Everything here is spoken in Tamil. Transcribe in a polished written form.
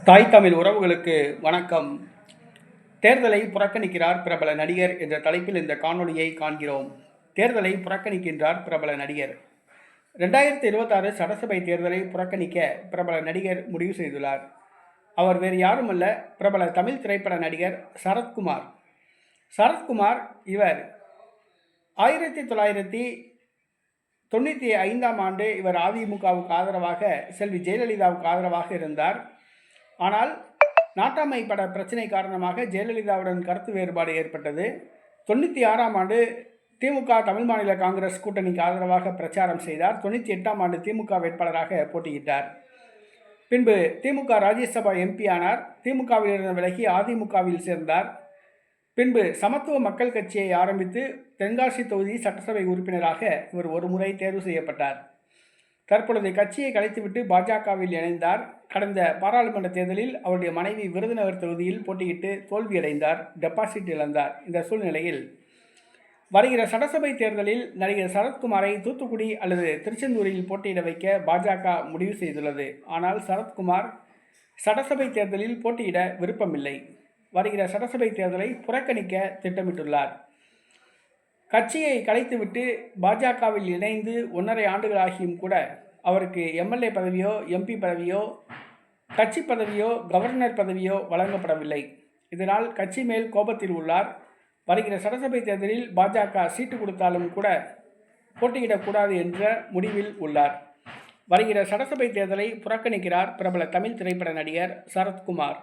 தாய் தமிழ் உறவுகளுக்கு வணக்கம். தேர்தலை புறக்கணிக்கிறார் பிரபல நடிகர் என்ற தலைப்பில் இந்த காணொளியை காண்கிறோம். தேர்தலை புறக்கணிக்கின்றார் பிரபல நடிகர். 2026 சட்டசபை தேர்தலை புறக்கணிக்க பிரபல நடிகர் முடிவு செய்துள்ளார். அவர் வேறு யாருமல்ல, பிரபல தமிழ் திரைப்பட நடிகர் சரத்குமார். இவர் 1995ஆம் ஆண்டு இவர் அதிமுகவுக்கு ஆதரவாக, செல்வி ஜெயலலிதாவுக்கு ஆதரவாக இருந்தார். ஆனால் நாட்டாமை பட பிரச்சனை காரணமாக ஜெயலலிதாவுடன் கருத்து வேறுபாடு ஏற்பட்டது. 96ஆம் ஆண்டு திமுக தமிழ் மாநில காங்கிரஸ் கூட்டணிக்கு ஆதரவாக பிரச்சாரம் செய்தார். 98ஆம் ஆண்டு திமுக வேட்பாளராக போட்டியிட்டார். பின்பு திமுக ராஜ்யசபா எம்பி ஆனார். திமுகவிலிருந்து விலகி அதிமுகவில் சேர்ந்தார். பின்பு சமத்துவ மக்கள் கட்சியை ஆரம்பித்து தென்காசி தொகுதி சட்டசபை உறுப்பினராக இவர் ஒரு முறை தேர்வு செய்யப்பட்டார். தற்பொழுது கட்சியை கலைத்துவிட்டு பாஜகவில் இணைந்தார். கடந்த பாராளுமன்ற தேர்தலில் அவருடைய மனைவி விருதுநகர் தொகுதியில் போட்டியிட்டு தோல்வியடைந்தார், டெபாசிட் இழந்தார். இந்த சூழ்நிலையில் வருகிற சட்டசபை தேர்தலில் நடிகர் சரத்குமாரை தூத்துக்குடி அல்லது திருச்செந்தூரில் போட்டியிட வைக்க பாஜக முடிவு செய்துள்ளது. ஆனால் சரத்குமார் சட்டசபை தேர்தலில் போட்டியிட விருப்பமில்லை. வருகிற சட்டசபை தேர்தலை புறக்கணிக்க திட்டமிட்டுள்ளார். கட்சியை கலைத்துவிட்டு பாஜகவில் இணைந்து 1.5 ஆண்டுகளாகியும் கூட அவருக்கு எம்எல்ஏ பதவியோ, எம்பி பதவியோ, கட்சி பதவியோ, கவர்னர் பதவியோ வழங்கப்படவில்லை. இதனால் கட்சி மேல் கோபத்தில் உள்ளார். வருகிற சட்டசபை தேர்தலில் பாஜக சீட்டு கொடுத்தாலும் கூட போட்டியிடக்கூடாது என்ற முடிவில் உள்ளார். வருகிற சட்டசபை தேர்தலை புறக்கணிக்கிறார் பிரபல தமிழ் திரைப்பட நடிகர் சரத்குமார்.